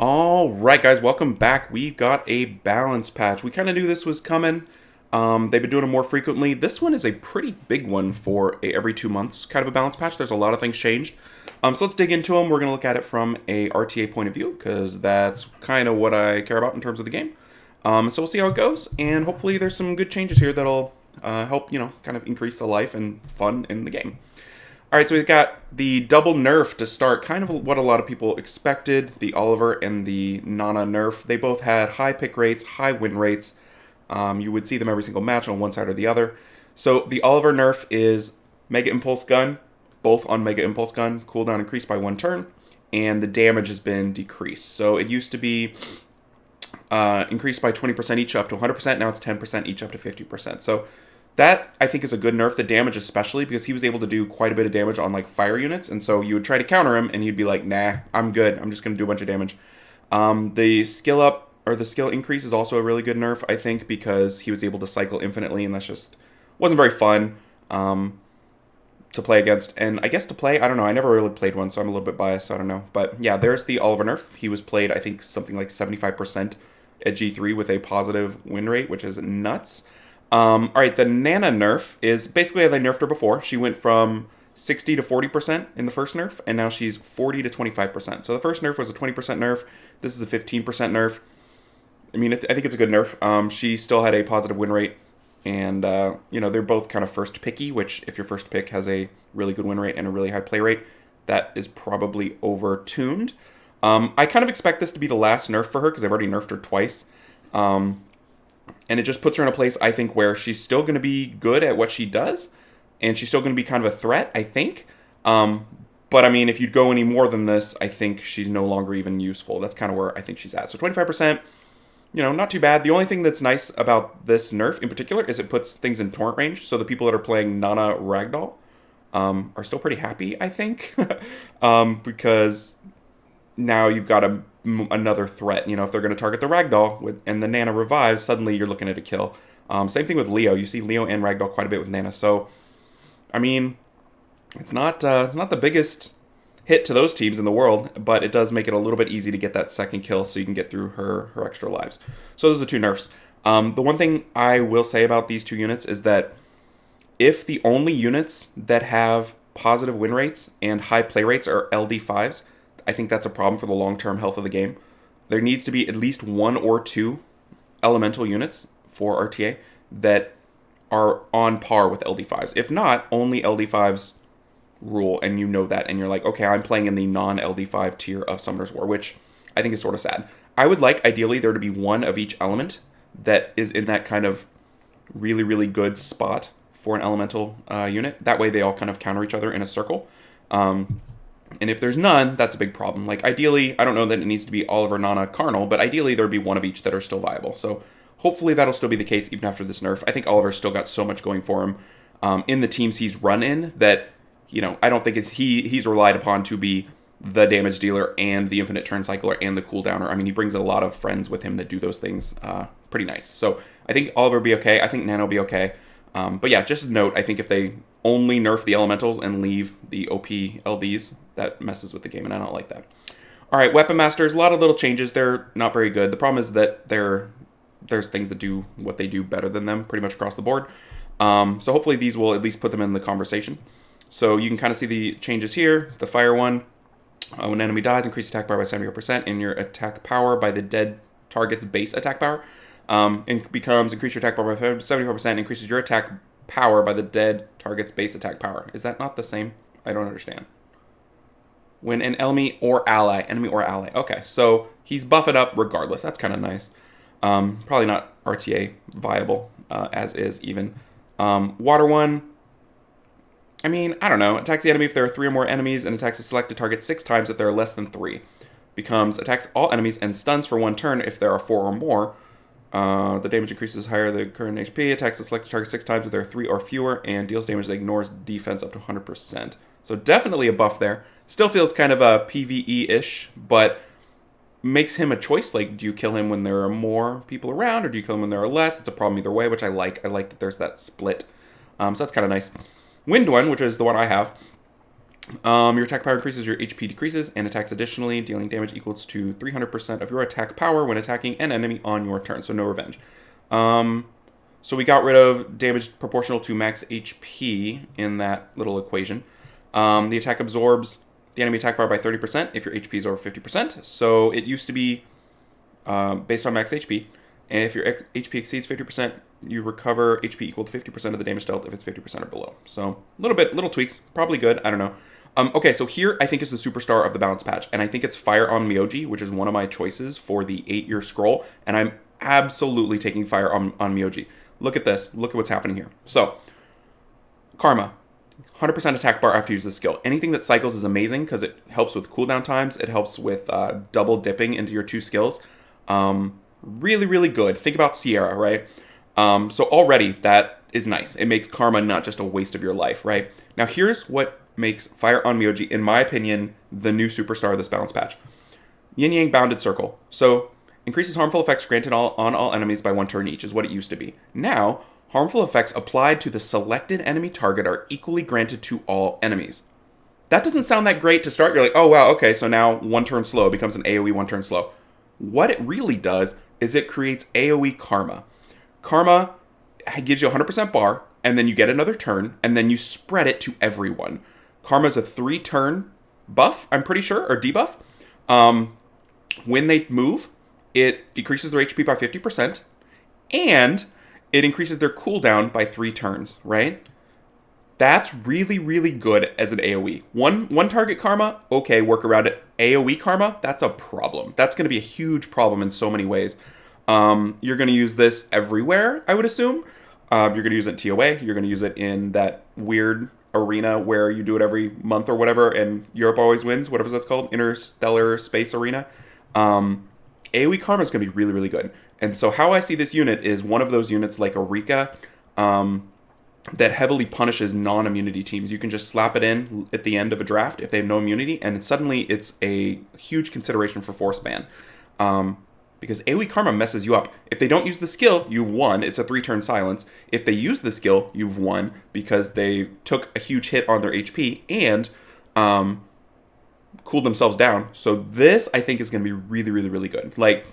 All right, guys, welcome back. We got a balance patch. We kind of knew this was coming. They've been doing it more frequently. This one is a pretty big one for a every 2 months kind of a balance patch. There's a lot of things changed. So let's dig into them. We're going to look at it from a RTA point of view because that's kind of what I care about in terms of the game. So we'll see how it goes, and hopefully there's some good changes here that'll help, kind of increase the life and fun in the game. All right, so we've got the double nerf to start, kind of what a lot of people expected. The Oliver and the Nana nerf. They both had high pick rates, high win rates. You would see them every single match on one side or the other. So the Oliver nerf is Mega Impulse Gun, both on Mega Impulse Gun, cooldown increased by 1 turn, and the damage has been decreased. So it used to be increased by 20% each up to 100%. Now it's 10% each up to 50%. So that, I think, is a good nerf, the damage especially, because he was able to do quite a bit of damage on, like, fire units, and so you would try to counter him, and he'd be like, nah, I'm good, I'm just going to do a bunch of damage. The skill up, or the skill increase is also a really good nerf, I think, because he was able to cycle infinitely, and that's just wasn't very fun to play against. And I guess to play, I don't know, I never really played one, so I'm a little bit biased, so I don't know. But yeah, there's the Oliver nerf. He was played, I think, something like 75% at G3 with a positive win rate, which is nuts. All right, the Nana nerf is basically how they nerfed her before. She went from 60 to 40% in the first nerf, and now she's 40 to 25%. So the first nerf was a 20% nerf. This is a 15% nerf. I mean, I think it's a good nerf. She still had a positive win rate, and, they're both kind of first picky, which if your first pick has a really good win rate and a really high play rate, that is probably over-tuned. I kind of expect this to be the last nerf for her, because I've already nerfed her twice. And it just puts her in a place, I think, where she's still going to be good at what she does, and she's still going to be kind of a threat, I think. But, I mean, if you'd go any more than this, I think she's no longer even useful. That's kind of where I think she's at. So 25%, not too bad. The only thing that's nice about this nerf in particular is it puts things in torrent range. So the people that are playing Nana Ragdoll are still pretty happy, I think, because now you've got another threat. If they're going to target the Ragdoll and the Nana revives, suddenly you're looking at a kill. Same thing with Leo. You see Leo and Ragdoll quite a bit with Nana. So, I mean, it's not the biggest hit to those teams in the world, but it does make it a little bit easy to get that second kill so you can get through her extra lives. So those are two nerfs. The one thing I will say about these two units is that if the only units that have positive win rates and high play rates are LD5s, I think that's a problem for the long-term health of the game. There needs to be at least one or two elemental units for RTA that are on par with LD5s. If not, only LD5s rule, and you know that, and you're like, okay, I'm playing in the non-LD5 tier of Summoner's War, which I think is sort of sad. I would like, ideally, there to be one of each element that is in that kind of really, really good spot for an elemental unit. That way they all kind of counter each other in a circle. And if there's none, that's a big problem. Like, ideally, I don't know that it needs to be Oliver, Nana, Carnal, but ideally there would be one of each that are still viable. So hopefully that'll still be the case even after this nerf. I think Oliver's still got so much going for him in the teams he's run in that, I don't think he's relied upon to be the damage dealer and the infinite turn cycler and the cooldowner. I mean, he brings a lot of friends with him that do those things pretty nice. So I think Oliver will be okay. I think Nana will be okay. But yeah, just a note, I think if they only nerf the elementals and leave the OP LDs, that messes with the game, and I don't like that. All right, Weapon Masters, a lot of little changes. They're not very good. The problem is that there's things that do what they do better than them pretty much across the board. So hopefully these will at least put them in the conversation. So you can kind of see the changes here. The fire one, when an enemy dies, increase attack power by 70% and your attack power by the dead target's base attack power. And becomes increase your attack power by 74%, increases your attack power by the dead target's base attack power. Is that not the same? I don't understand. When an enemy or ally. Okay, so he's buffing up regardless. That's kind of nice. Probably not RTA viable as is even. Water one. I mean, I don't know. Attacks the enemy if there are 3 or more enemies and attacks the selected target 6 times if there are less than 3. Becomes attacks all enemies and stuns for 1 turn if there are 4 or more. The damage increases higher the current HP, attacks the selected target 6 times if there are 3 or fewer, and deals damage that ignores defense up to 100%. So definitely a buff there. Still feels kind of a PvE-ish, but makes him a choice. Like, do you kill him when there are more people around, or do you kill him when there are less? It's a problem either way, which I like. I like that there's that split. So that's kind of nice. Wind one, which is the one I have, Your attack power increases, your HP decreases, and attacks additionally, dealing damage equals to 300% of your attack power when attacking an enemy on your turn, so no revenge. So we got rid of damage proportional to max HP in that little equation. The attack absorbs the enemy attack power by 30% if your HP is over 50%. So it used to be based on max HP. And if your HP exceeds 50%, you recover HP equal to 50% of the damage dealt if it's 50% or below. So little tweaks, probably good. I don't know. Okay, so here I think is the superstar of the balance patch, and I think it's Fire Onmyouji, which is one of my choices for the 8-year scroll, and I'm absolutely taking Fire Onmyouji. Look at this. Look at what's happening here. So, Karma. 100% attack bar after you use the skill. Anything that cycles is amazing because it helps with cooldown times. It helps with double dipping into your 2 skills. Really, really good. Think about Sierra, right? So already that is nice. It makes Karma not just a waste of your life, right? Now here's what makes Fire Onmyouji, in my opinion, the new superstar of this balance patch. Yin Yang Bounded Circle. So increases harmful effects granted on all enemies by 1 turn each is what it used to be. Now, harmful effects applied to the selected enemy target are equally granted to all enemies. That doesn't sound that great to start. You're like, oh wow, okay, so now 1 turn slow becomes an AoE 1 turn slow. What it really does is it creates AoE Karma. Karma gives you 100% bar, and then you get another turn, and then you spread it to everyone. Karma's a 3-turn buff, I'm pretty sure, or debuff. When they move, it decreases their HP by 50%, and it increases their cooldown by 3 turns, right? That's really, really good as an AoE. One target Karma, okay, work around it. AoE Karma, that's a problem. That's going to be a huge problem in so many ways. You're going to use this everywhere, I would assume. You're going to use it in TOA. You're going to use it in that weird arena where you do it every month or whatever, and Europe always wins, whatever that's called, Interstellar Space Arena. AoE Karma is going to be really, really good. And so how I see this unit is one of those units like Eureka that heavily punishes non-immunity teams. You can just slap it in at the end of a draft if they have no immunity, and suddenly it's a huge consideration for force ban. Because AoE Karma messes you up. If they don't use the skill, you've won. It's a 3-turn silence. If they use the skill, you've won because they took a huge hit on their HP and cooled themselves down. So this, I think, is going to be really, really, really good. Like,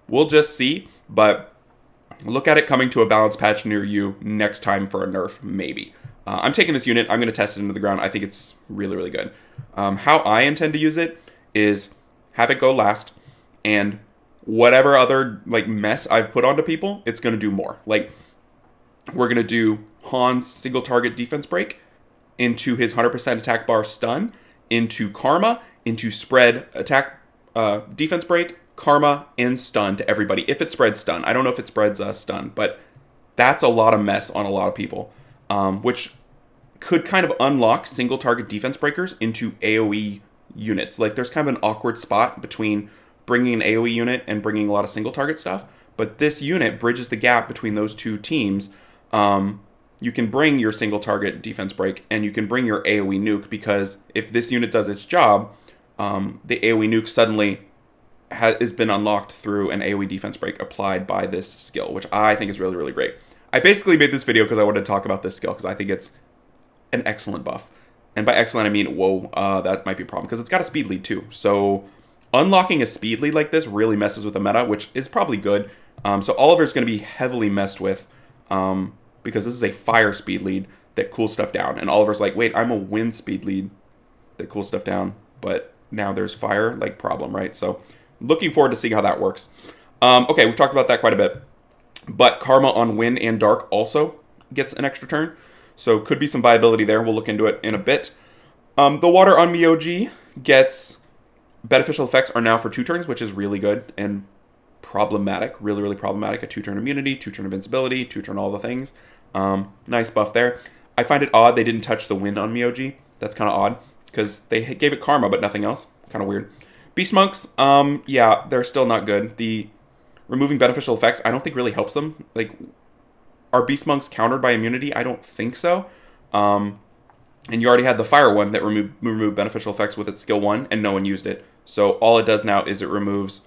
we'll just see, but look at it coming to a balance patch near you next time for a nerf, maybe. I'm taking this unit. I'm going to test it into the ground. I think it's really, really good. How I intend to use it is have it go last, and whatever other like mess I've put onto people, it's going to do more. Like, we're going to do Han's single target defense break into his 100% attack bar stun, into Karma, into spread attack defense break, Karma, and stun to everybody. If it spreads stun. I don't know if it spreads stun, but that's a lot of mess on a lot of people, which could kind of unlock single target defense breakers into AoE units. Like, there's kind of an awkward spot between bringing an AoE unit and bringing a lot of single target stuff, but this unit bridges the gap between those two teams. You can bring your single target defense break and you can bring your AoE nuke, because if this unit does its job, the AoE nuke suddenly has been unlocked through an AoE defense break applied by this skill, which I think is really, really great. I basically made this video because I wanted to talk about this skill because I think it's an excellent buff. And by excellent, I mean, whoa, that might be a problem because it's got a speed lead too. So unlocking a speed lead like this really messes with the meta, which is probably good. So Oliver's going to be heavily messed with because this is a fire speed lead that cools stuff down. And Oliver's like, wait, I'm a wind speed lead that cools stuff down, but now there's fire, like, problem, right? So looking forward to seeing how that works. Okay, we've talked about that quite a bit. But Karma on Wind and Dark also gets an extra turn. So could be some viability there. We'll look into it in a bit. The Water Onmyouji gets beneficial effects are now for 2 turns, which is really good and problematic. Really, really problematic. A 2-turn immunity, 2-turn invincibility, 2-turn all the things. Nice buff there. I find it odd they didn't touch the Wind Onmyouji. That's kind of odd because they gave it Karma but nothing else. Kind of weird. Beast Monks, yeah, they're still not good. The removing beneficial effects, I don't think really helps them. Like, are Beast Monks countered by immunity? I don't think so. And you already had the Fire one that removed beneficial effects with its skill 1, and no one used it. So all it does now is it removes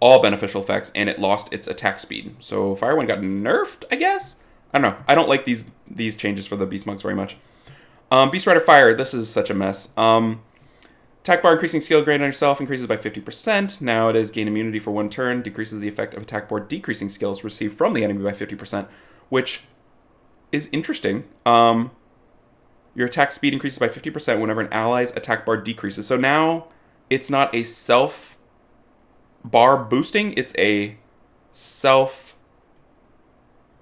all beneficial effects, and it lost its attack speed. So Fire one got nerfed, I guess? I don't know. I don't like these changes for the Beast Monks very much. Beast Rider Fire, this is such a mess. Attack bar increasing skill grade on yourself increases by 50%. Now it is gain immunity for 1 turn, decreases the effect of attack bar decreasing skills received from the enemy by 50%, which is interesting. Your attack speed increases by 50% whenever an ally's attack bar decreases. So now it's not a self bar boosting, it's a self...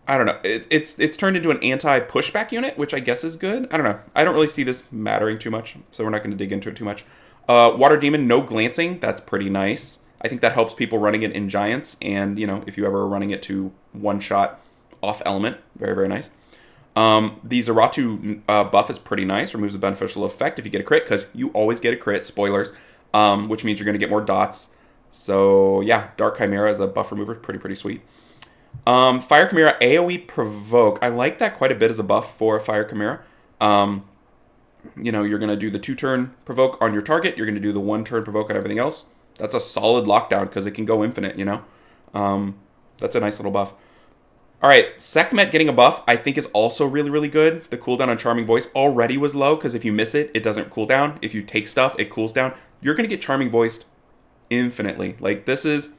I don't know. It's turned into an anti-pushback unit, which I guess is good. I don't know. I don't really see this mattering too much, so we're not going to dig into it too much. Water Demon, no glancing. That's pretty nice. I think that helps people running it in Giants, and, you know, if you ever are running it to one-shot off element, very, very nice. The Zeratu buff is pretty nice. Removes a beneficial effect if you get a crit, because you always get a crit, spoilers, which means you're going to get more dots. So, yeah, Dark Chimera as a buff remover, pretty sweet. Fire Chimera, AoE Provoke. I like that quite a bit as a buff for Fire Chimera. You know, you're going to do the 2-turn Provoke on your target. You're going to do the 1-turn Provoke on everything else. That's a solid lockdown because it can go infinite, you know. That's a nice little buff. All right, Sekhmet getting a buff I think is also really good. The cooldown on Charming Voice already was low because if you miss it, it doesn't cool down. If you take stuff, it cools down. You're going to get Charming Voiced infinitely. Like, this is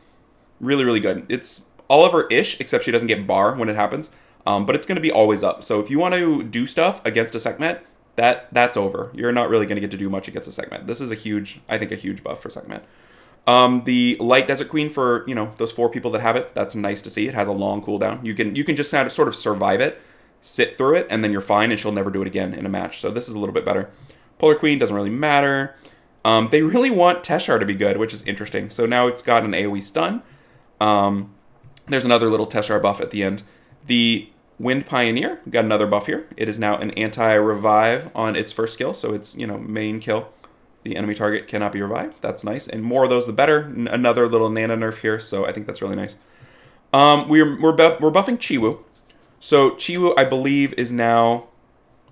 really good. It's Oliver-ish, except she doesn't get bar when it happens. But it's going to be always up. So if you want to do stuff against a Sekhmet, that's over. You're not really going to get to do much against a Sekhmet. This is I think a huge buff for Sekhmet. The Light Desert Queen for, you know, those 4 people that have it, that's nice to see. It has a long cooldown. You can just kind of sort of survive it, sit through it, and then you're fine, and she'll never do it again in a match. So this is a little bit better. Polar Queen doesn't really matter. They really want Teshar to be good, which is interesting. So now it's got an AoE stun. There's another little Teshar buff at the end. The Wind Pioneer got another buff here. It is now an anti-revive on its first skill, so it's, you know, main kill. The enemy target cannot be revived. That's nice, and more of those the better. Another little nano nerf here, so I think that's really nice. We're buffing Chiwu. So Chiwu, I believe, is now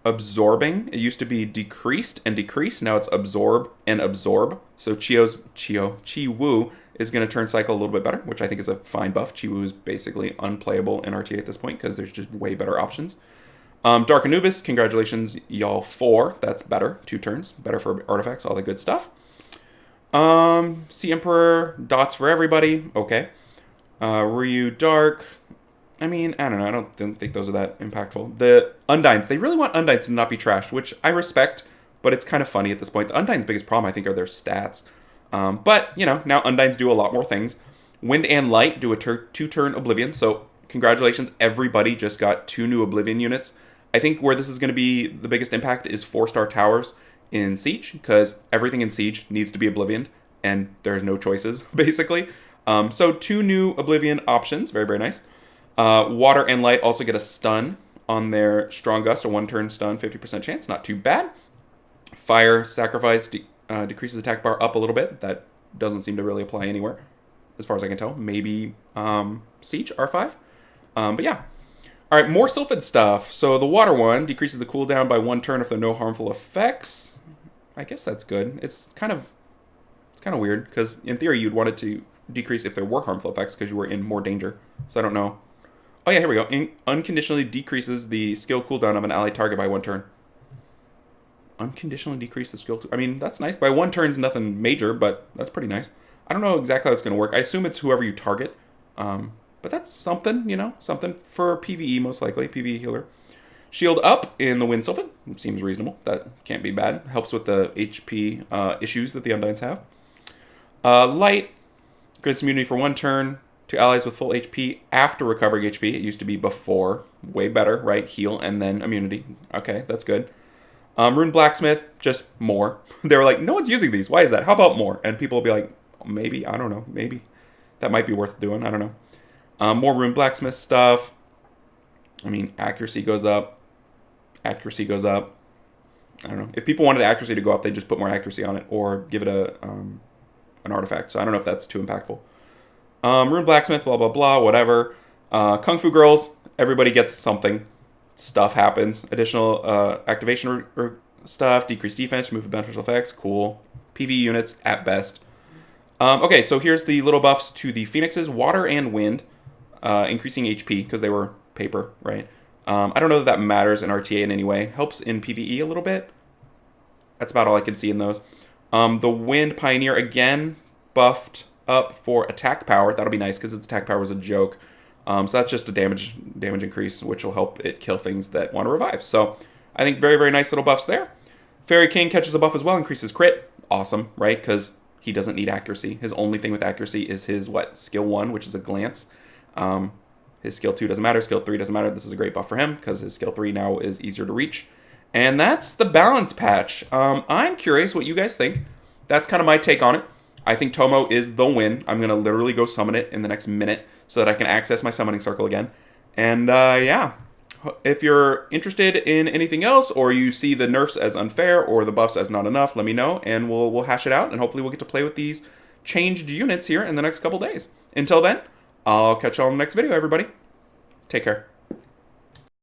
absorbing. It used to be decreased and decreased. Now it's absorb and absorb. So Chiwu is going to turn cycle a little bit better, which I think is a fine buff. Chiwu is basically unplayable in RTA at this point because there's just way better options. Dark Anubis, congratulations, y'all 4. That's better. 2 turns. Better for artifacts, all the good stuff. Sea Emperor, dots for everybody. Okay. Ryu Dark. I mean, I don't know. I don't think those are that impactful. The Undynes, they really want Undynes to not be trashed, which I respect, but it's kind of funny at this point. The Undynes' biggest problem, I think, are their stats. But, you know, now Undynes do a lot more things. Wind and Light do a 2-turn Oblivion, so congratulations, everybody just got 2 new Oblivion units. I think where this is going to be the biggest impact is 4-star towers in Siege, because everything in Siege needs to be Oblivioned, and there's no choices, basically. So 2 new Oblivion options, very nice. Water and Light also get a stun on their Strong Gust, a 1-turn stun, 50% chance, not too bad. Fire Sacrifice decreases attack bar up a little bit. That doesn't seem to really apply anywhere, as far as I can tell. Maybe Siege, R5. But yeah. All right, more Sylphid stuff. So the water one decreases the cooldown by 1 turn if there are no harmful effects. I guess that's good. It's kind of weird because in theory you'd want it to decrease if there were harmful effects because you were in more danger. So I don't know. Oh yeah, here we go. Unconditionally decreases the skill cooldown of an allied target by 1 turn. Unconditionally decrease the skill. I mean, that's nice. By 1 turn is nothing major, but that's pretty nice. I don't know exactly how it's going to work. I assume it's whoever you target. But that's something, you know, something for PvE most likely, PvE healer. Shield up in the Wind Sylphid. Seems reasonable. That can't be bad. Helps with the HP issues that the Undynes have. Light grants immunity for 1 turn to allies with full HP after recovering HP. It used to be before. Way better, right? Heal and then immunity. Okay, that's good. Rune Blacksmith, just more. They were like, no one's using these. Why is that? How about more? And people will be like, maybe. I don't know. Maybe. That might be worth doing. I don't know. More Rune Blacksmith stuff. I mean, accuracy goes up. Accuracy goes up. I don't know. If people wanted accuracy to go up, they just put more accuracy on it or give it an artifact. So I don't know if that's too impactful. Rune Blacksmith, blah, blah, blah, whatever. Kung Fu Girls, everybody gets something. Stuff happens. Additional activation stuff. Decreased defense, remove beneficial effects. Cool. PvE units at best. Okay, so here's the little buffs to the Phoenixes. Water and Wind. Increasing HP because they were paper, right? I don't know that that matters in RTA in any way. Helps in PvE a little bit. That's about all I can see in those. The Wind Pioneer, again, buffed up for attack power. That'll be nice because its attack power was a joke. So that's just a damage increase, which will help it kill things that want to revive. So I think very, very nice little buffs there. Fairy King catches a buff as well, increases crit. Awesome, right? Because he doesn't need accuracy. His only thing with accuracy is his, skill 1, which is a glance. His skill 2 doesn't matter. Skill 3 doesn't matter. This is a great buff for him because his skill 3 now is easier to reach. And that's the balance patch. I'm curious what you guys think. That's kind of my take on it. I think Tomo is the win. I'm going to literally go summon it in the next minute so that I can access my summoning circle again. And yeah, if you're interested in anything else, or you see the nerfs as unfair or the buffs as not enough, let me know, and we'll hash it out, and hopefully we'll get to play with these changed units here in the next couple days. Until then, I'll catch y'all in the next video, everybody. Take care.